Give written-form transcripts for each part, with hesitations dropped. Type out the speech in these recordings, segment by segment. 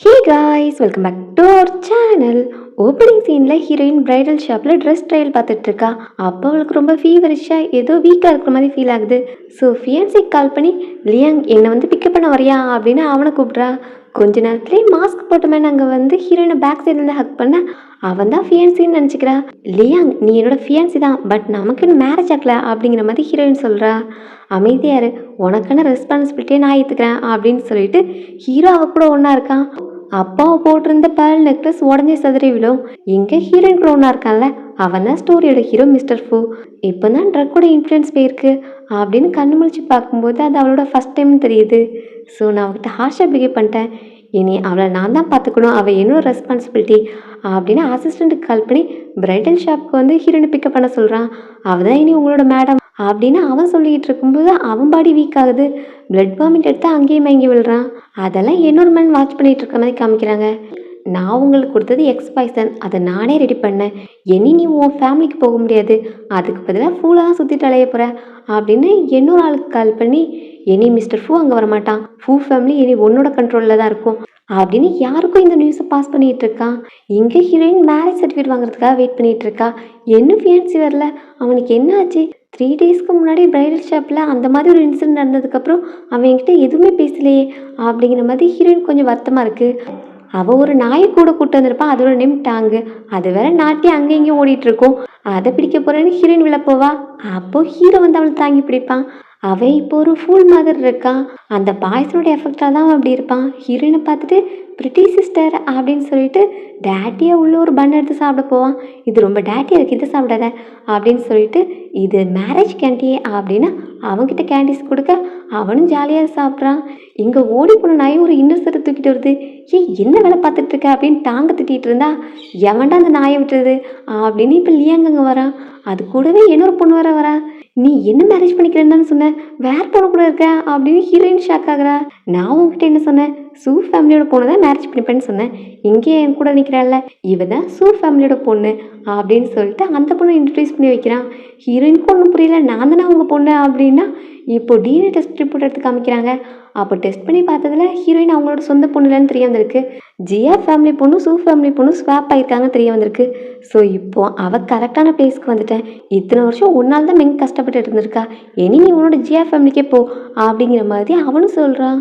Hey guys, welcome back to our channel. Opening சீனில் heroine bridal ஷாப்பில் dress trial பார்த்துட்ருக்கா. அப்போ அவளுக்கு ரொம்ப ஃபீவரிஷாக ஏதோ வீக்காக இருக்கிற மாதிரி ஃபீல் ஆகுது. ஸோ ஃபியான்சிக்கு கால் பண்ணி லியாங் என்னை பிக்கப் பண்ண வரியா அப்படின்னு அவனை கூப்பிட்றா. கொஞ்ச நேரத்துலேயே மாஸ்க் போட்ட மேன் அங்கே ஹீரோயினை பேக் சைட்லேருந்து ஹக் பண்ண அவன் தான் ஃபியான்சின்னு நினச்சிக்கிறா. லியாங், நீ என்னோட ஃபியான்சி தான், பட் நமக்குன்னு மேரேஜ் ஆகல அப்படிங்கிற மாதிரி ஹீரோயின் சொல்கிறா. அமைதியாரு, உனக்கான ரெஸ்பான்சிபிலிட்டியை நான் ஏற்றுக்கிறேன் அப்படின்னு சொல்லிட்டு ஹீரோ அவ கூட ஒன்றா இருக்கான். அப்பாவை போட்டிருந்த பேர்ல் நெக்லஸ் உடஞ்சி சதுரி விழும். எங்கே ஹீரோயின் கூட ஒன்றா இருக்கான்ல, அவன் தான் ஸ்டோரியோட ஹீரோ மிஸ்டர் ஃபூ. இப்போ தான் ட்ரக்கோட இன்ஃப்ளூயன்ஸ் போயிருக்கு அப்படின்னு கண்ணு முழிச்சு பார்க்கும்போது அது அவளோட ஃபஸ்ட் டைம் தெரியுது. ஸோ நான் அவகிட்ட ஹார்ஷாக பிஹேவ் பண்ணிட்டேன். இனி அவளை நான் தான் பார்த்துக்கணும், அவள் என்னோட ரெஸ்பான்சிபிலிட்டி அப்படின்னு அசிஸ்டண்ட்டுக்கு கால் பண்ணி பிரைடல் ஷாப்புக்கு ஹீரோயினை பிக்கப் பண்ண சொல்கிறான். அவள் தான் இனி உங்களோட மேடம் அப்படின்னு அவன் சொல்லிக்கிட்டு இருக்கும்போது அவன் பாடி வீக் ஆகுது. பிளட் வாமிட் எடுத்து அங்கேயும் மயங்கி விழுறான். அதெல்லாம் இன்னொரு மேன் வாட்ச் பண்ணிட்டு இருக்க மாதிரி காமிக்கிறாங்க. நான் உங்களுக்கு கொடுத்தது எக்ஸ்பாய்சன், அதை நானே ரெடி பண்ணேன். இனி நீ உன் ஃபேமிலிக்கு போக முடியாது, அதுக்கு பதிலாக ஃபூலாக தான் சுற்றிட்டு அலைய போகிற அப்படின்னு இன்னொரு ஆளுக்கு கால் பண்ணி இனி மிஸ்டர் ஃபூ அங்கே வரமாட்டான், ஃபூ ஃபேமிலி இனி உன்னோட கண்ட்ரோலில் தான் இருக்கும் அப்படின்னு யாருக்கும் இந்த நியூஸை பாஸ் பண்ணிகிட்டு இருக்கான். இங்கே ஹீரோயின் மேரேஜ் சர்டிஃபிகேட் வாங்குறதுக்காக வெயிட் பண்ணிகிட்டு இருக்கா. என்ன ஃபியான்சி வரல, அவனுக்கு என்ன ஆச்சு? 3 டேஸ்க்கு முன்னாடி பிரைடல் ஷாப்பில் அந்த மாதிரி ஒரு இன்சிடென்ட் நடந்ததுக்கப்புறம் அவன் என்கிட்ட எதுவுமே பேசலையே அப்படிங்கிற மாதிரி ஹீரோயின் கொஞ்சம் வருத்தமாக இருக்குது. அவள் ஒரு நாயை கூட கூட்டு வந்திருப்பான், அதோட நேம் டாங்கு. அது வேற நாட்டி அங்கே இங்கேயும் ஓடிட்டு இருக்கும். அதை பிடிக்க போறேன்னு ஹீரோயின் விழ போவா. அப்போ ஹீரோ அவளை தாங்கி பிடிப்பான். அவன் இப்போ ஒரு ஃபூல் மாதிரி இருக்கான். அந்த பாய்ஸனோட எஃபெக்டாக தான் அவன் அப்படி இருப்பான். ஹீரோயினை பார்த்துட்டு பிரிட்டி சிஸ்டர் அப்படின்னு சொல்லிட்டு டேட்டியாக உள்ள ஒரு பன் எடுத்து சாப்பிட போவான். இது ரொம்ப டேட்டியாக இருக்குது, இதை சாப்பிடாத அப்படின்னு சொல்லிட்டு இது மேரேஜ் கேண்டி அப்படின்னு அவன்கிட்ட கேண்டீஸ் கொடுக்க அவனும் ஜாலியாக சாப்பிட்றான். இங்கே ஓடி போன நாயும் ஒரு இன்னொரு தூக்கிட்டு வருது. என்ன வேலை பார்த்துட்டு இருக்க அப்படின்னு டாங்க திட்டிகிட்டு இருந்தா, எவன்டா அந்த நாயை விட்டுறது அப்படின்னு இப்போ லியாங் அங்கே வரான். அது கூடவே இன்னொரு பொண்ணு வரா. நீ என்ன மேரேஜ் பண்ணிக்கிறேன்னு சொன்ன, வேற பொண்ணு கூட இருக்க அப்படின்னு ஹீரோயின் ஷாக் ஆகுறா. நான் உங்ககிட்ட என்ன சொன்னேன், சூ ஃபேமிலியோட பொண்ணு தான் மேரேஜ் பண்ணிப்பேன்னு சொன்னேன். இங்கே என் கூட நிற்கிறாள்ல, இவ தான் சூ ஃபேமிலியோட பொண்ணு அப்படின்னு சொல்லிட்டு அந்த பொண்ணை இன்ட்ரடியூஸ் பண்ணி வைக்கிறான். ஹீரோயினுக்கு ஒன்றும் புரியல, நான் தானே உங்கள் பொண்ணு அப்படின்னா இப்போ டிஎன்ஏ டெஸ்ட் ரிப்போர்ட் எடுத்து காமிக்கிறாங்க. அப்போ டெஸ்ட் பண்ணி பார்த்ததுல ஹீரோயின் அவங்களோட சொந்த பொண்ணுலன்னு தெரிய வந்திருக்கு. ஜியா ஃபேமிலி பொண்ணு சூ ஃபேமிலி பொண்ணு ஸ்வாப் ஆகிருக்காங்க தெரிய வந்திருக்கு. ஸோ இப்போ அவள் கரெக்டான பிளேஸ்க்கு வந்துட்டேன். இத்தனை வருஷம் ஒன்றால் தான் மெங்க கஷ்டப்பட்டு இருந்திருக்கா, இனி நீ உன்னோட ஜியா ஃபேமிலிக்கே போ அப்படிங்கிற மாதிரி அவனும் சொல்கிறான்.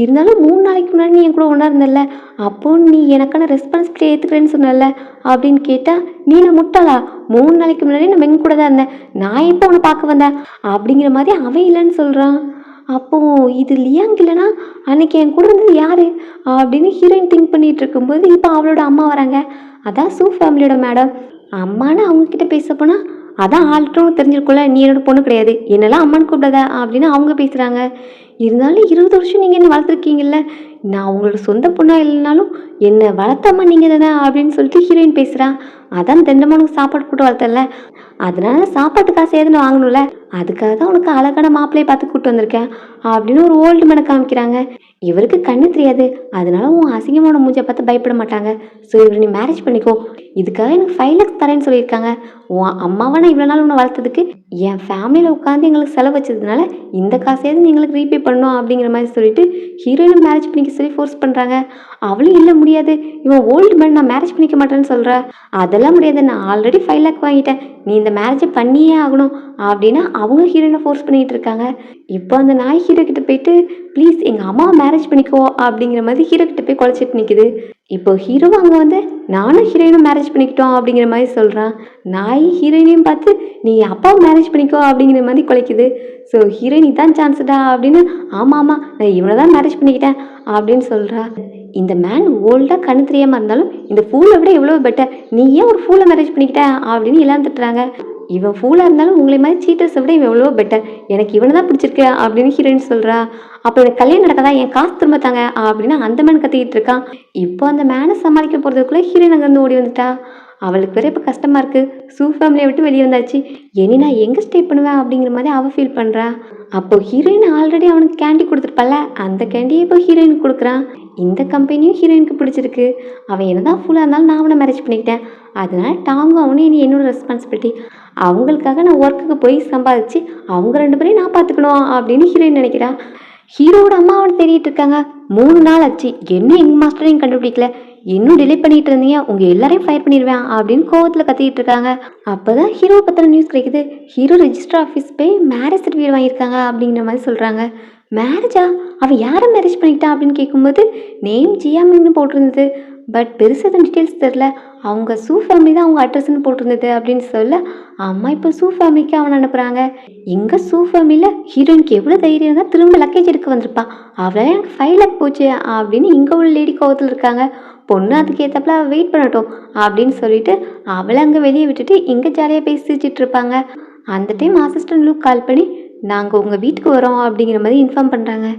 இருந்தாலும் 3 நாளைக்கு முன்னாடி நீ என் கூட ஒன்றா இருந்தல்ல, அப்போ நீ எனக்கான ரெஸ்பான்சிபிலிட்டி ஏற்றுக்கிறேன்னு சொன்னல அப்படின்னு கேட்டால், நீ நான் முட்டாளா, 3 நாளைக்கு முன்னாடி நான் மெங்க கூட தான் இருந்தேன், நான் எப்போ உன்னை பார்க்க வந்தேன் அப்படிங்கிற மாதிரி அவன் இல்லைன்னு சொல்கிறான். அப்போது இது லியாங் இல்லைனா அன்னைக்கு என் கூட இருந்தது யார் அப்படின்னு ஹீரோயின் திங்க் பண்ணிகிட்டு இருக்கும்போது இப்போ அவளோட அம்மா வராங்க. அதான் சூ ஃபேமிலியோட மேடம். அம்மானு அவங்கக்கிட்ட பேச போனால் அதான் ஆள்கிட்டும் தெரிஞ்சிருக்கும்ல, நீ என்னோட பொண்ணு கிடையாது, என்னெல்லாம் அம்மானு கூப்பிடாத அப்படின்னு அவங்க பேசுகிறாங்க. இருந்தாலும் 20 வருஷம் நீங்கள் என்ன வளர்த்துருக்கீங்கல்ல, நான் உங்களோட சொந்த பொண்ணாக இல்லைனாலும் என்னை வளர்த்தம்மா நீங்கள் தானே அப்படின்னு சொல்லிட்டு ஹீரோயின் பேசுகிறான். அதான் திண்டமானுக்கு சாப்பாடு போட்டு வளர்த்தல, அதனால சாப்பாட்டு காசு ஏதுன்னு வாங்கணும்ல, அதுக்காக தான் உனக்கு அழகான மாப்பிள்ளையை பார்த்து கூப்பிட்டு வந்திருக்கேன் அப்படின்னு ஒரு ஓல்டு மேனை காமிக்கிறாங்க. இவருக்கு கண்ணு தெரியாது, அதனால உன் அசிங்கமான மூஞ்சை பார்த்து பயப்பட மாட்டாங்க. ஸோ இவர் நீ மேரேஜ் பண்ணிக்கோ, இதுக்காக எனக்கு 5 lakhs தரேன்னு சொல்லியிருக்காங்க. உன் அம்மாவை நான் இவ்வளோ நாள் உன்னை வளர்த்ததுக்கு என் ஃபேமிலியில் உட்காந்து எங்களுக்கு செலவு வச்சதுனால இந்த காசையாவது நீ எங்களுக்கு ரீபே பண்ணணும் அப்படிங்கிற மாதிரி சொல்லிட்டு ஹீரோயினை மேரேஜ் பண்ணிக்க சொல்லி ஃபோர்ஸ் பண்ணுறாங்க. அவளும் இல்லை முடியாது, இவன் ஓல்டு மேன், நான் மேரேஜ் பண்ணிக்க மாட்டேன்னு சொல்கிறா. அதெல்லாம் முடியாது, நான் ஆல்ரெடி 5 lakh வாங்கிட்டேன், நீ இந்த மேரேஜை பண்ணியே ஆகணும் அப்படின்னு அவங்க ஹீரோயினை ஃபோர்ஸ் பண்ணிகிட்டு இருக்காங்க. இப்போ அந்த நாய் ஹீரோ கிட்ட போயிட்டு ப்ளீஸ் எங்கள் அம்மாவை மேரேஜ் பண்ணிக்கோ அப்படிங்கிற மாதிரி ஹீரோ கிட்ட போய் குலைச்சிட்டு நிற்குது. இப்போ ஹீரோ அங்கே நானும் ஹீரோயினும் மேரேஜ் பண்ணிக்கிட்டோம் அப்படிங்கிற மாதிரி சொல்கிறான். நாய் ஹீரோயினையும் பார்த்து நீ அப்பாவை மேரேஜ் பண்ணிக்கோ அப்படிங்கிற மாதிரி குலைக்குது. ஸோ ஹீரோயின் இதான் சான்ஸ்டா அப்படின்னு ஆமாம் நான் இவனை தான் மேரேஜ் பண்ணிக்கிட்டேன் அப்படின்னு சொல்கிறா. இந்த மேன் ஓல்டாக கண்ணு தெரியாமல் இருந்தாலும் இந்த ஃபூலை விட எவ்வளோ பெட்டர், நீ ஏன் ஒரு ஃபூலை மேரேஜ் பண்ணிக்கிட்ட அப்படின்னு எல்லாம் திட்டுறாங்க. இவன் ஃபூலாக இருந்தாலும் உங்களை மாதிரி சீட்டர்ஸை விட இவன் எவ்வளோ பெட்டர், எனக்கு இவனை தான் பிடிச்சிருக்கு அப்படின்னு ஹீரோயின் சொல்கிறா. அப்போ எனக்கு கல்யாணம் நடக்காதா, என் காசு திரும்ப தாங்க அப்படின்னு அந்த மேன் கத்திக்கிட்டு இருக்கான். இப்போ அந்த மேனை சமாளிக்க போகிறதுக்குள்ளே ஹீரோயின் அங்கேருந்து ஓடி வந்துட்டா. அவளுக்கு வேற இப்போ கஷ்டமாக இருக்குது, சூ ஃபேமிலியை விட்டு வெளியே வந்தாச்சு, இனி நான் எங்கே ஸ்டே பண்ணுவேன் அப்படிங்கிற மாதிரி அவள் ஃபீல் பண்ணுறா. அப்போ ஹீரோயின் ஆல்ரெடி அவனுக்கு கேண்டி கொடுத்துருப்பால, அந்த கேண்டியை இப்போ ஹீரோயினுக்கு கொடுக்குறான். இந்த கம்பெனியும் ஹீரோயினுக்கு பிடிச்சிருக்கு. அவன் என்னதான் ஃபுல்லாக இருந்தாலும் நான் அவனை மேரேஜ் பண்ணிக்கிட்டேன், அதனால டாங்கும் அவனும் இனி என்னோட ரெஸ்பான்சிபிலிட்டி, அவங்களுக்காக நான் ஒர்க்குக்கு போய் சம்பாதிச்சு அவங்க 2 பேரையும் நான் பார்த்துக்கணும் அப்படின்னு ஹீரோயின் நினைக்கிறா. ஹீரோட அம்மாவை தேடிட்டு இருக்காங்க. 3 நாள் ஆச்சு, என்ன எங்க மாஸ்டரையும் கண்டுபிடிக்கல, இன்னும் டிலே பண்ணிட்டு இருந்தீங்க, உங்க எல்லாரையும் ஃபயர் பண்ணிடுவேன் அப்படின்னு கோவத்துல கத்திட்டு இருக்காங்க. அப்பதான் ஹீரோ பத்தின நியூஸ் கிடைக்குது. ஹீரோ ரெஜிஸ்டர் ஆஃபீஸ் போய் மேரேஜ் சர்டிஃபிகேட் வாங்கியிருக்காங்க அப்படிங்கிற மாதிரி சொல்றாங்க. மேரேஜா? அவ யாரை மேரேஜ் பண்ணிக்கிட்டா அப்படின்னு கேட்கும்போது நேம் ஜியாமின்னு போட்டிருந்தது. பட் பெருசாக எதுவும் டீட்டெயில்ஸ் தெரில. அவங்க சூ ஃபேமிலி தான் அவங்க அட்ரஸ்ன்னு போட்டிருந்தது அப்படின்னு சொல்ல அம்மா இப்போ சூ ஃபேமிலிக்கு அவனை அனுப்புகிறாங்க. எங்கள் சூ ஃபேமிலியில் ஹீரோயினுக்கு எவ்வளோ தைரியம் தான் திரும்ப லக்கேஜ் எடுக்க வந்திருப்பா, அவளால் எனக்கு 5 lakh போச்சு அப்படின்னு இங்கே உள்ள லேடி கோவத்தில் இருக்காங்க. பொண்ணு அதுக்கு ஏற்றப்பல அவள் வெயிட் பண்ணட்டும் அப்படின்னு சொல்லிட்டு அவளை அங்கே வெளியே விட்டுட்டு இங்கே ஜாலியாக பேசி சிரிச்சிட்டு இருப்பாங்க. அந்த டைம் அசிஸ்டன்ட் லூக் கால் பண்ணி நாங்கள் உங்கள் வீட்டுக்கு வரோம் அப்படிங்கிற மாதிரி இன்ஃபார்ம் பண்ணுறாங்க.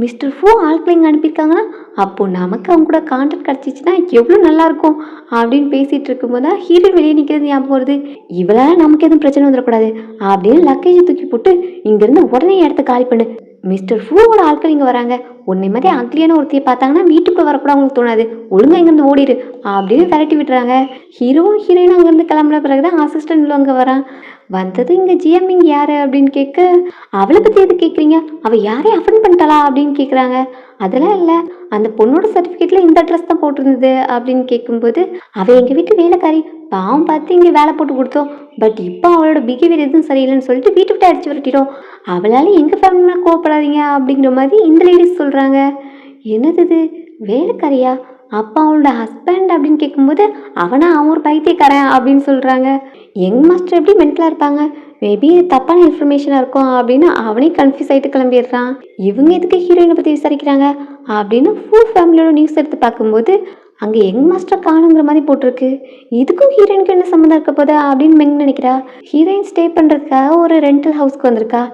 மிஸ்டர் ஃபோ ஆட்களை இங்கே அனுப்பியிருக்காங்கன்னா அப்போது நமக்கு அவங்க கூட கான்டாக்ட் கிடச்சிச்சின்னா எவ்வளோ நல்லாயிருக்கும் அப்படின்னு பேசிகிட்டு இருக்கும்போது தான் ஹீரோயின் வெளியே நிற்கிறது ஞாபகம் வருது. இவளால் நமக்கு எதுவும் பிரச்சனை வந்துடக்கூடாது அப்படின்னு லக்கேஜை தூக்கி போட்டு இங்கேருந்து உடனே இடத்த காலி பண்ணு. மிஸ்டர் ஃபூவோட ஆட்கள் இங்கே வராங்க, உன்னை மாதிரி அக்லியான ஒருத்தையை பார்த்தாங்கன்னா வீட்டுக்குள்ளே வரக்கூட அவங்களுக்கு தோணாது, ஒழுங்காக இங்கேருந்து ஓடிடு அப்படின்னு விரட்டி விட்டுறாங்க. ஹீரோவும் ஹீரோயினும் அங்கேருந்து கிளம்புன பிறகு தான் அசிஸ்டன்ட் அங்கே வரான். வந்தது இங்கே ஜிஎம்மிங் யார் அப்படின்னு கேட்க அவளை பற்றி எது கேட்குறீங்க, அவள் யாரையும் அஃபெண்ட் பண்ணிட்டாளா அப்படின்னு கேட்குறாங்க. அதெல்லாம் இல்லை, அந்த பொண்ணோட சர்டிஃபிகேட்டில் இந்த அட்ரஸ் தான் போட்டிருந்தது அப்படின்னு கேட்கும்போது அவள் எங்கள் வீட்டு வேலைக்காரி, பாவம் பார்த்து இங்கே வேலை போட்டு கொடுத்தோம், பட் இப்போ அவளோட பிஹேவியர் எதுவும் சரியில்லைன்னு சொல்லிட்டு வீட்டு விட்டு அடிச்சு விரட்டிட்டோம், அவளால் எங்கள் ஃபேமிலியில் கோவப்படாதீங்க அப்படிங்கிற மாதிரி இந்த லேடிஸ் சொல்கிறாங்க. என்னது இது வேலைக்காரியா, அப்பா அவளோட ஹஸ்பண்ட் அப்படின்னு கேட்கும்போது அவன் ஒரு பைத்தியக்காரன் அப்படின்னு சொல்கிறாங்க. யங் மாஸ்டர் எப்படி மென்டலாக இருப்பாங்க, மேபி இது தப்பான இன்ஃபர்மேஷனாக இருக்கும் அப்படின்னு அவனே கன்ஃபியூஸ் ஆகிட்டு கிளம்பிடுறான். இவங்க எதுக்கு ஹீரோயினை பற்றி விசாரிக்கிறாங்க அப்படின்னு ஃபுல் ஃபேமிலியோட நியூஸ் எடுத்து பார்க்கும்போது அங்கே யங் மாஸ்டர் காணுங்கிற மாதிரி போட்டிருக்கு. இதுக்கும் ஹீரோயினுக்கு என்ன சம்மந்தம் இருக்க போதா அப்படின்னு மெங் நினைக்கிறா. ஹீரோயின் ஸ்டே பண்ணுறதுக்காக ஒரு ரெண்டல் ஹவுஸ்க்கு வந்திருக்கா.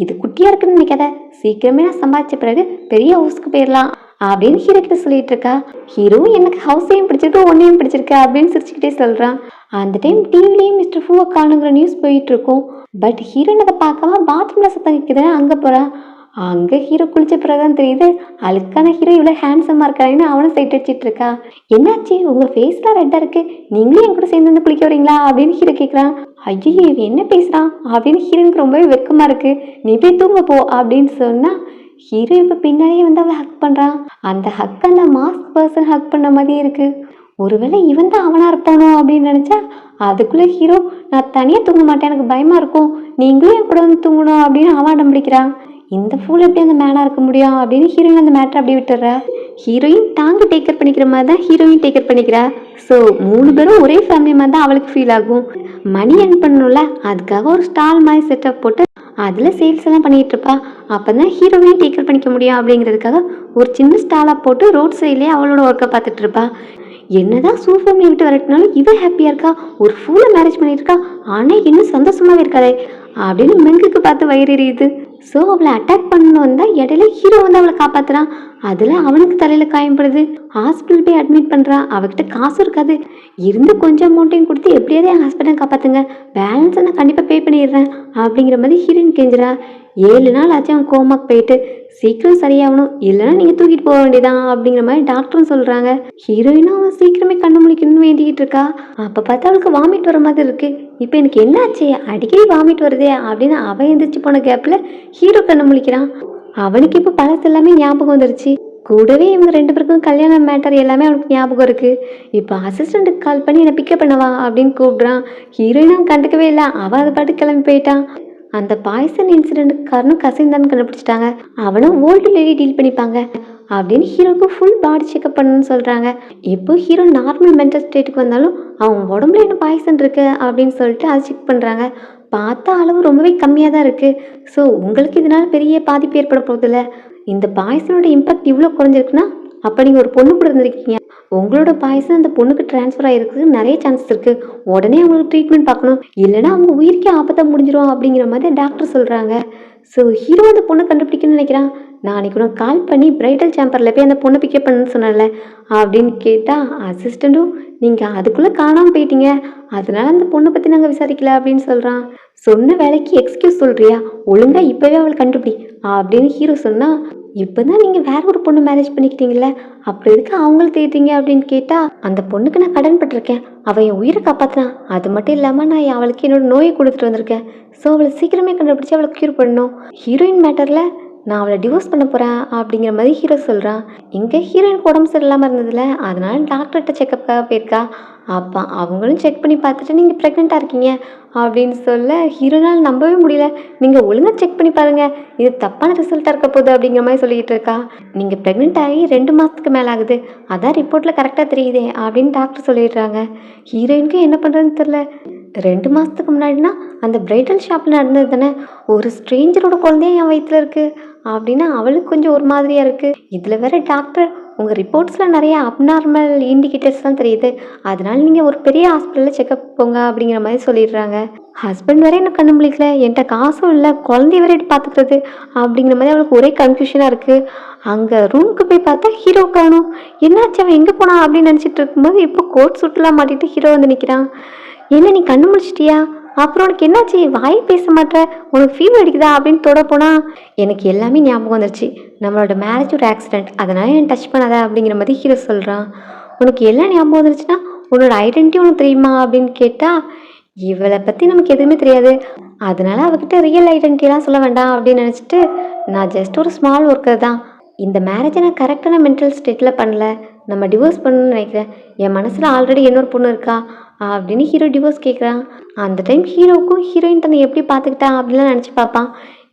இது குட்டியாக இருக்குன்னு நினைக்காத, சீக்கிரமே நான் சம்பாதிச்ச பிறகு பெரிய ஹவுஸ்க்கு போயிடலாம் அப்படின்னு ஹீரோ கிட்ட சொல்லிட்டு இருக்கா. ஹீரோவும் எனக்கு ஹவுஸையும் பிடிச்சிருக்கு ஒன்னையும் பிடிச்சிருக்கு அப்படின்னு சிரிச்சுக்கிட்டே சொல்கிறான். அந்த டைம் டிவிலையும் மிஸ்டர் ஃபூவை காணுங்கிற நியூஸ் போயிட்டு இருக்கும். பட் ஹீரோயின் அதை பார்க்காம பாத்ரூமில் சத்தம் கேட்குதுன்னு அங்கே போகிறான். அங்கே ஹீரோ குளிச்ச பிறகுதான் தெரியுது அழுக்கான ஹீரோ இவ்வளோ ஹேண்ட்ஸமாக இருக்கான்னு அவனும் சைட் அடிச்சிட்டு இருக்கா. என்னாச்சு உங்கள் ஃபேஸ்லாம் ரெட்டாக இருக்கு, நீங்களும் என் கூட சேர்ந்து வந்து குளிக்க வரீங்களா அப்படின்னு ஹீரோ கேட்குறான். ஐயோ இவன் என்ன பேசுகிறான் அப்படின்னு ஹீரோனுக்கு ரொம்பவே வெக்கமாக இருக்கு. நீ போய் தூங்க போ அப்படின்னு சொன்னால் ஹீரோ இப்போ பின்னாடியே வந்து அவளை ஹக் பண்ணுறான். அந்த ஹக் அந்த மாஸ்க் பர்சன் ஹக் பண்ண மாதிரியே இருக்கு. ஒருவேளை இவன் தான் அவனாக இருப்பானோ அப்படின்னு நினச்சா அதுக்குள்ளே ஹீரோ நான் தனியாக தூங்க மாட்டேன், எனக்கு பயமாக இருக்கும், நீங்களும் என் கூட வந்து தூங்கணும் அப்படின்னு அவன் அடம் பிடிக்கிறான். இந்த ஃபூல் எப்படி அந்த மேனாக இருக்க முடியும் அப்படின்னு ஹீரோயின் அந்த மேட்டரை அப்படியே விட்டுறா. ஹீரோயின் தாங்க டேக்கர் பண்ணிக்கிற மாதிரி தான் ஹீரோயின் டேக்கர் பண்ணிக்கிறா. ஸோ 3 பேரும் ஒரே ஃபேமிலி மாதிரி தான் அவளுக்கு ஃபீல் ஆகும். மணி எர்ன் பண்ணணும்ல, அதுக்காக ஒரு ஸ்டால் மாதிரி செட்டப் போட்டு அதில் சேல்ஸ் எல்லாம் பண்ணிகிட்டு இருப்பா. அப்போ தான் ஹீரோயினையும் டேக்கர் பண்ணிக்க முடியும் அப்படிங்கிறதுக்காக ஒரு சின்ன ஸ்டாலாக போட்டு ரோட் சைட்லேயே அவளோட ஒர்க்கை பார்த்துட்டு இருப்பா. என்னதான் சூ ஃபேமிலியை விட்டு வரட்டினாலும் இவன் ஹாப்பியாக இருக்கா, ஒரு ஃபூலை மேரேஜ் பண்ணியிருக்கா, ஆனால் இன்னும் சந்தோஷமாகவே இருக்காதே அப்படின்னு மெங்குக்கு பார்த்து வயிறு எரியுது. ஸோ அவளை அட்டாக் பண்ணணும் வந்தால் இடையில ஹீரோ வந்து அவளை காப்பாற்றுறான். அதில் அவனுக்கு தலையில் காயப்படுது. ஹாஸ்பிட்டல் போய் அட்மிட் பண்ணுறான். அவகிட்ட காசும் இருக்காது. இருந்து கொஞ்சம் அமௌண்ட்டையும் கொடுத்து எப்படியாவது என் ஹஸ்பண்டை காப்பாற்றுங்க, பேலன்ஸை நான் கண்டிப்பாக பே பண்ணிடுறேன் அப்படிங்கிற மாதிரி ஹீரோயின் கெஞ்சிரா. 7 நாள் ஆச்சு அவன் கோமாக்கு போயிட்டு, சீக்கிரம் சரியாகணும் இல்லைன்னா நீங்கள் தூக்கிட்டு போக வேண்டியதான் அப்படிங்கிற மாதிரி டாக்டரும் சொல்கிறாங்க. ஹீரோயினும் அவன் சீக்கிரமே கண்ணு முழிக்கணும்னு வேண்டிக்கிட்டு இருக்கா. அப்போ பார்த்தா அவளுக்கு வாமிட் வர மாதிரி இருக்குது. இப்போ எனக்கு என்ன ஆச்சு, அடிக்கடி வாமிட் வருதே அப்படின்னு அவன் எந்திரிச்சு போன கேப்பில் ஹீரோ கண்ணு முழிக்கிறான். அவனுக்கு இப்போ பழசு எல்லாமே ஞாபகம் வந்துருச்சு. கூடவே இவங்க 2 பேருக்கும் கல்யாண மேட்டர் எல்லாமே அவனுக்கு ஞாபகம் இருக்குது. இப்போ அசிஸ்டண்ட்டுக்கு கால் பண்ணி என்னை பிக்கப் பண்ணவா அப்படின்னு கூப்பிட்றான். ஹீரோயினும் கண்டுக்கவே இல்லை, அவன் அதை பாட்டு கிளம்பி போயிட்டான். அந்த பாய்சன் இன்சிடென்ட்டுக்கு காரணம் கசின் தான் கண்டுபிடிச்சிட்டாங்க. அவனும் ஓல்டு லேடி டீல் பண்ணிப்பாங்க அப்படின்னு ஹீரோக்கு ஃபுல் பாடி செக்அப் பண்ணணும்னு சொல்கிறாங்க. இப்போ ஹீரோ நார்மல் மென்டல் ஸ்டேட்டுக்கு வந்தாலும் அவன் உடம்புல என்ன பாய்சன் இருக்கு அப்படின்னு சொல்லிட்டு அதை செக் பண்ணுறாங்க. பார்த்தா அளவு ரொம்பவே கம்மியாக தான் இருக்குது. ஸோ உங்களுக்கு இதனால் பெரிய பாதிப்பு ஏற்பட போகிறதில்ல. இந்த பாய்சனோட இம்பாக்ட் இவ்வளோ குறைஞ்சிருக்குன்னா அப்போ நீங்கள் ஒரு பொண்ணு கூட இருந்திருக்கீங்க, உங்களோட பாய்சன் அந்த பொண்ணுக்கு டிரான்ஸ்ஃபர் ஆகிருக்குது நிறைய சான்சஸ் இருக்குது, உடனே அவங்களுக்கு ட்ரீட்மெண்ட் பார்க்கணும், இல்லைனா அவங்க உயிருக்கே ஆபத்தாக முடிஞ்சிடும் அப்படிங்கிற மாதிரி டாக்டர் சொல்கிறாங்க. ஸோ ஹீரோ அந்த பொண்ணை கண்டுபிடிக்கணும்னு நினைக்கிறான். நான் அன்றைக்கி உனக்கு கால் பண்ணி பிரைடல் சேம்பரில் போய் அந்த பொண்ணை பிக்கப் பண்ணுன்னு சொன்னேன்ல அப்படின்னு கேட்டால் அசிஸ்டண்ட்டும் நீங்கள் அதுக்குள்ளே காணாமல் போயிட்டீங்க, அதனால அந்த பொண்ணை பற்றி நாங்கள் விசாரிக்கல அப்படின்னு சொல்கிறான். சொன்ன வேலைக்கு எக்ஸ்கியூஸ் சொல்கிறியா, ஒழுங்காக இப்போவே அவளை கண்டுபிடி அப்படின்னு ஹீரோ சொன்னால், இப்போ தான் நீங்கள் வேற ஒரு பொண்ணு மேரேஜ் பண்ணிக்கிட்டீங்கள, அப்புறம் எதுக்கு அவங்கள தேடுறீங்க அப்படின்னு கேட்டால், அந்த பொண்ணுக்கு நான் கடன் பட்டிருக்கேன், அவள் என் உயிரை காப்பாற்றினான், அது மட்டும் இல்லாமல் நான் அவளுக்கு என்னோட நோயை கொடுத்துட்டு வந்திருக்கேன், ஸோ அவளை சீக்கிரமே கண்டுபிடிச்சி அவளை க்யூர் பண்ணணும். ஹீரோயின் மேட்டரில் நான் அவளை டிவோர்ஸ் பண்ண போகிறேன் அப்படிங்கிற மாதிரி ஹீரோ சொல்கிறான். இங்கே ஹீரோயினுக்கு உடம்பு சரியில்லாமல் இருந்ததில்ல, அதனால டாக்டர்கிட்ட செக்கப்புக்காக போயிருக்கா. அப்பா அவங்களும் செக் பண்ணி பார்த்துட்டு நீங்கள் ப்ரெக்னெண்ட்டாக இருக்கீங்க அப்படின்னு சொல்ல ஹீரோனால் நம்பவே முடியல. நீங்கள் ஒழுங்காக செக் பண்ணி பாருங்கள், இது தப்பான ரிசல்ட்டாக இருக்க போகுது அப்படிங்கிற மாதிரி சொல்லிக்கிட்டு இருக்கா. நீங்கள் ப்ரெக்னென்ட் ஆகி 2 மாதத்துக்கு மேலே ஆகுது, அதான் ரிப்போர்ட்டில் கரெக்டாக தெரியுதே அப்படின்னு டாக்டர் சொல்லிடுறாங்க. ஹீரோயினுக்கு என்ன பண்ணுறதுன்னு தெரில. 2 மாதத்துக்கு முன்னாடினா அந்த பிரைடல் ஷாப்பில் நடந்தது தானே, ஒரு ஸ்ட்ரேஞ்சரோட குழந்தைய என் வயிற்றில் இருக்குது அப்படின்னா அவளுக்கு கொஞ்சம் ஒரு மாதிரியாக இருக்குது. இதில் வேற டாக்டர் உங்கள் ரிப்போர்ட்ஸில் நிறைய அப்நார்மல் இண்டிகேட்டர்ஸ்லாம் தெரியுது, அதனால நீங்கள் ஒரு பெரிய ஹாஸ்பிட்டலில் செக்கப் போங்க அப்படிங்கிற மாதிரி சொல்லிடுறாங்க. ஹஸ்பண்ட் வேற எனக்கு கண்ணு முழிக்கல, என்கிட்ட காசும் இல்லை, குழந்தைய வேற எப்படி பார்த்துக்கிறது அப்படிங்கிற மாதிரி அவளுக்கு ஒரே கன்ஃபியூஷனாக இருக்குது. அங்கே ரூமுக்கு போய் பார்த்தா ஹீரோ காணும். என்னாச்சு, அவன் எங்கே போனா அப்படின்னு நினச்சிட்டு இருக்கும்போது இப்போ கோட் சுட்டுலாம் மாட்டிட்டு ஹீரோ வந்து நிற்கிறான். என்ன நீ கண்ணு முழிச்சிட்டியா, அப்புறம் உனக்கு என்னாச்சு, வாய் பேச மாட்டேற, உனக்கு ஃபீவர் அடிக்குதா அப்படின்னு தொட போனா எனக்கு எல்லாமே ஞாபகம் வந்துருச்சு, நம்மளோட மேரேஜ் ஒரு ஆக்சிடென்ட், அதனால என் டச் பண்ணாத அப்படிங்கிற மாதிரி ஹீரோ சொல்கிறான். உனக்கு எல்லாம் ஞாபகம் வந்துருச்சுன்னா உன்னோட ஐடென்டிட்டி உனக்கு தெரியுமா அப்படின்னு கேட்டால் இவளை பற்றி நமக்கு எதுவுமே தெரியாது, அதனால அவகிட்ட ரியல் ஐடென்டிட்டிலாம் சொல்ல வேண்டாம் அப்படின்னு நினச்சிட்டு நான் ஜஸ்ட் ஒரு ஸ்மால் ஒர்க்கர் தான், இந்த மேரேஜை நான் கரெக்டான மென்டல் ஸ்டேட்டில் பண்ணல, நம்ம டிவோர்ஸ் பண்ணணும்னு நினைக்கிறேன், என் மனசில் ஆல்ரெடி இன்னொரு பொண்ணு இருக்கா அப்படின்னு ஹீரோ டிவோர்ஸ் கேட்குறான். அந்த டைம் ஹீரோவுக்கும் ஹீரோயின் தன்னை எப்படி பார்த்துக்கிட்டா அப்படிலாம் நினச்சி பார்ப்பான்.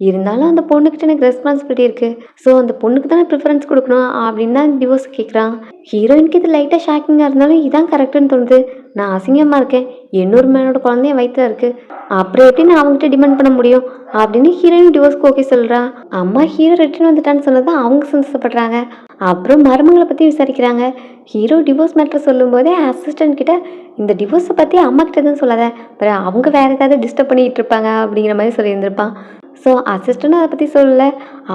இருந்தாலும் அந்த பொண்ணுக்கிட்ட எனக்கு ரெஸ்பான்சிபிலிட்டி இருக்குது, ஸோ அந்த பொண்ணுக்கு தானே ப்ரிஃபரன்ஸ் கொடுக்கணும் அப்படின்னு தான் டிவோர்ஸ் கேட்குறான். ஹீரோயினுக்கு இது லைட்டாக ஷாக்கிங்காக இருந்தாலும் இதான் கரெக்டுன்னு தோணுது. நான் அசிங்கமாக இருக்கேன், இன்னொரு மேனோட குழந்தைய வயிற்றுல இருக்குது, அப்புறம் எப்படி நான் அவங்ககிட்ட டிமாண்ட் பண்ண முடியும் அப்படின்னு ஹீரோயின் டிவோர்ஸ்க்கு ஓகே சொல்கிறா. அம்மா ஹீரோ ரிட்டர்ன் வந்துட்டான்னு சொன்னதான் அவங்க சந்தோஷப்படுறாங்க. அப்புறம் மருமகளை பற்றி விசாரிக்கிறாங்க. ஹீரோ டிவோர்ஸ் மேட்டர் சொல்லும்போதே அசிஸ்டன்ட் கிட்ட இந்த டிவோர்ஸை பற்றி அம்மா கிட்ட எதுவும் சொல்லாத, அப்புறம் அவங்க வேறு ஏதாவது டிஸ்டர்ப் பண்ணிகிட்டு இருப்பாங்க அப்படிங்கிற மாதிரி சொல்லியிருந்திருப்பான். ஸோ அசிஸ்டண்ட்டும் அதை பற்றி சொல்லலை.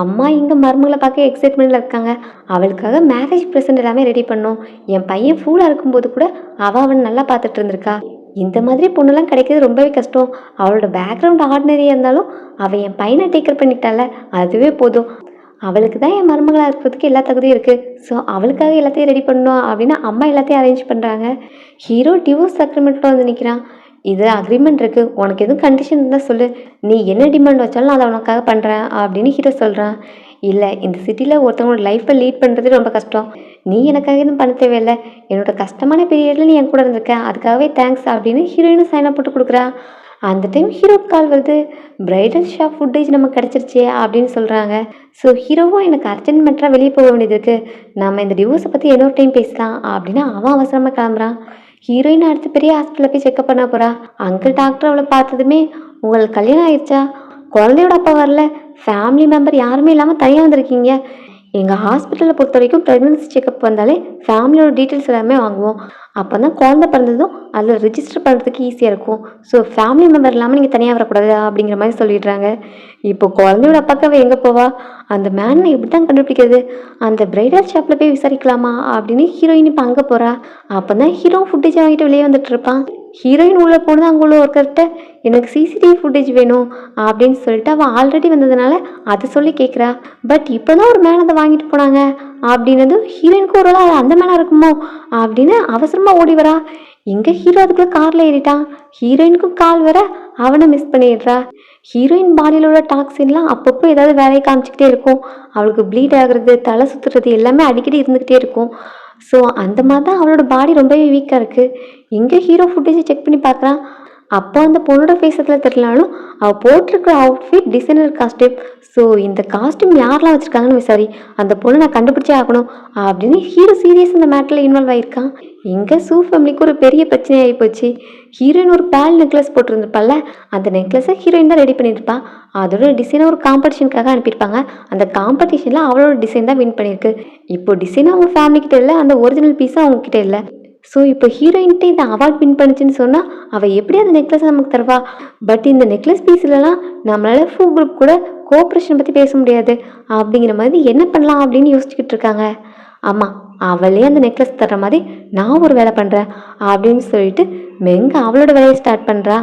அம்மா இங்கே மருமகளை பார்க்க எக்ஸைட்மெண்ட்டில் இருக்காங்க, அவளுக்காக மேரேஜ் ப்ரெசென்ட் எல்லாமே ரெடி பண்ணோம், என் பையன் ஃபுல்லாக இருக்கும்போது கூட அவன் நல்லா பார்த்துட்டு இருந்திருக்கா, இந்த மாதிரி பொண்ணுலாம் கிடைக்கிறது ரொம்பவே கஷ்டம், அவளோட பேக்ரவுண்ட் ஆர்டினரியாக இருந்தாலும் அவள் என் பையனை டேக்கர் பண்ணிட்டால அதுவே போதும், அவளுக்கு தான் என் மருமகளாக இருக்கிறதுக்கு எல்லா தகுதியும் இருக்குது, ஸோ அவளுக்காக எல்லாத்தையும் ரெடி பண்ணணும் அப்படின்னு அம்மா எல்லாத்தையும் அரேஞ்ச் பண்ணுறாங்க. ஹீரோ டிவோர்ஸ் அக்ரிமெண்ட்டோட வந்து நிற்கிறான். இது அக்ரிமெண்ட் இருக்குது, உனக்கு எதுவும் கண்டிஷன் இருந்தால் சொல்லு, நீ என்ன டிமாண்ட் வச்சாலும் நான் அதை உனக்காக பண்ணுறேன் அப்படின்னு ஹீரோ சொல்கிறான். இல்லை, இந்த சிட்டியில் ஒருத்தவங்களோட லைஃப்பை லீட் பண்ணுறது ரொம்ப கஷ்டம், நீ எனக்காக எதுவும் பண்ண தேவையில்லை, என்னோட கஷ்டமான பீரியடில் நீ என் கூட இருந்திருக்க, அதுக்காகவே தேங்க்ஸ் அப்படின்னு ஹீரோயினும் சைனாக போட்டு கொடுக்குறா. அந்த டைம் ஹீரோக்கு கால் வருது, பிரைடல் ஷாப் ஃபுட்டேஜ் நமக்கு கிடச்சிருச்சு அப்படின்னு சொல்கிறாங்க. ஸோ ஹீரோவும் எனக்கு அர்ஜென்ட் மேட்டராக வெளியே போக வேண்டியது இருக்குது, நம்ம இந்த டிவோர்ஸை பற்றி இன்னொரு டைம் பேசலாம் அப்படின்னு அவன் அவசரமாக கிளம்புறான். ஹீரோயின் அடுத்து பெரிய ஹாஸ்பிட்டலில் போய் செக்அப் பண்ண போகிறா. அங்கிள் டாக்டர் அவளை பார்த்ததுமே உங்களுக்கு கல்யாணம் ஆயிடுச்சா, குழந்தையோட அப்பா வரல, ஃபேமிலி மெம்பர் யாருமே இல்லாமல் தனியாக வந்திருக்கீங்க, எங்கள் ஹாஸ்பிட்டலில் பொறுத்த வரைக்கும் ப்ரெக்னன்சி செக்அப் வந்தாலே ஃபேமிலியோட டீட்டெயில்ஸ் எல்லாமே வாங்குவோம், அப்போ தான் குழந்தை பிறந்ததும் அதில் ரிஜிஸ்டர் பண்ணுறதுக்கு ஈஸியாக இருக்கும், ஸோ ஃபேமிலி மெம்பர் இல்லாமல் நீங்கள் தனியாக வரக்கூடாது அப்படிங்கிற மாதிரி சொல்லிடுறாங்க. இப்போ குழந்தையோட அப்பாக்காவை எங்கே போவா, அந்த மேனை எப்படி தான் கண்டுபிடிக்கிறது, அந்த பிரைடல் ஷாப்பில் போய் விசாரிக்கலாமா அப்படின்னு ஹீரோயின் இப்போ அங்கே போகிறா. அப்போ தான் ஹீரோ ஃபுட்டேஜ் வாங்கிட்டு வெளியே வந்துட்டு இருப்பான். ஹீரோயின் உள்ளே போனது அங்கே உள்ள ஒருத்தர்கிட்ட எனக்கு சிசிடிவி ஃபுட்டேஜ் வேணும் அப்படின்னு சொல்லிட்டு அவள் ஆல்ரெடி வந்ததுனால அதை சொல்லி கேட்குறா. பட் இப்போ தான் ஒரு மேன் அதை வாங்கிட்டு போனாங்க அப்படின்னது ஹீரோயினுக்கு ஒரு வேளை அந்த மேனாக இருக்குமோ அப்படின்னு அவசரமாக ஓடி வரா. இங்கே ஹீரோ அதுக்குள்ளே காரில் ஏறிட்டான். ஹீரோயினுக்கும் கால் வர அவனை மிஸ் பண்ணிடுறா. ஹீரோயின் பாடியில் உள்ள டாக்ஸின்லாம் அப்பப்போ ஏதாவது வேலையை காமிச்சிக்கிட்டே இருக்கும், அவளுக்கு ப்ளீட் ஆகுறது, தலை சுற்றுறது எல்லாமே அடிக்கடி இருந்துக்கிட்டே இருக்கும். ஸோ அந்த மாதிரி தான் அவளோட பாடி ரொம்பவே வீக்காக இருக்குது. இங்கே ஹீரோ ஃபுட்டேஜை செக் பண்ணி பார்க்குறான். அப்போ அந்த பொண்ணோட ஃபேஸத்தில் தெரியலனாலும் அவள் போட்டிருக்கிற அவுட்ஃபிட் டிசைனர் காஸ்டியூம், ஸோ இந்த காஸ்டியூம் யாரெல்லாம் வச்சுருக்காங்கன்னு விசாரி, அந்த பொண்ணை நான் கண்டுபிடிச்சே ஆகணும் அப்படின்னு ஹீரோ சீரியஸ் இந்த மேட்டரில் இன்வால்வ் ஆகியிருக்கான். இங்கே சூ ஃபேமிலிக்கு ஒரு பெரிய பிரச்சனை ஆகி போச்சு. ஹீரோயின் ஒரு பேல் நெக்லஸ் போட்டிருந்துருப்பால, அந்த நெக்லஸை ஹீரோயின் தான் ரெடி பண்ணியிருப்பா, அதோட டிசைனை ஒரு காம்படிஷனுக்காக அனுப்பியிருப்பாங்க, அந்த காம்படிஷனில் அவளோட டிசைன் தான் வின் பண்ணியிருக்கு. இப்போ டிசைன் அவங்க ஃபேமிலிக்கிட்ட இல்லை, அந்த ஒரிஜினல் பீஸும் அவங்கக்கிட்ட இல்லை. ஸோ இப்போ ஹீரோயின்ட்டு இந்த அவார்ட் வின் பண்ணிச்சுன்னு சொன்னால் அவள் எப்படி அந்த நெக்லஸ் நமக்கு தருவா, பட் இந்த நெக்லஸ் பீஸ்லலாம் நம்மளால் ஃபூ குரூப் கூட கோஆப்ரேஷன் பற்றி பேச முடியாது அப்படிங்கிற மாதிரி என்ன பண்ணலாம் அப்படின்னு யோசிச்சுக்கிட்டு இருக்காங்க. ஆமாம், அவளே அந்த நெக்லஸ் தர்ற மாதிரி நான் ஒரு வேலை பண்ணுறேன் அப்படின்னு சொல்லிட்டு மெங்க அவளோட வேலையை ஸ்டார்ட் பண்ணுறா.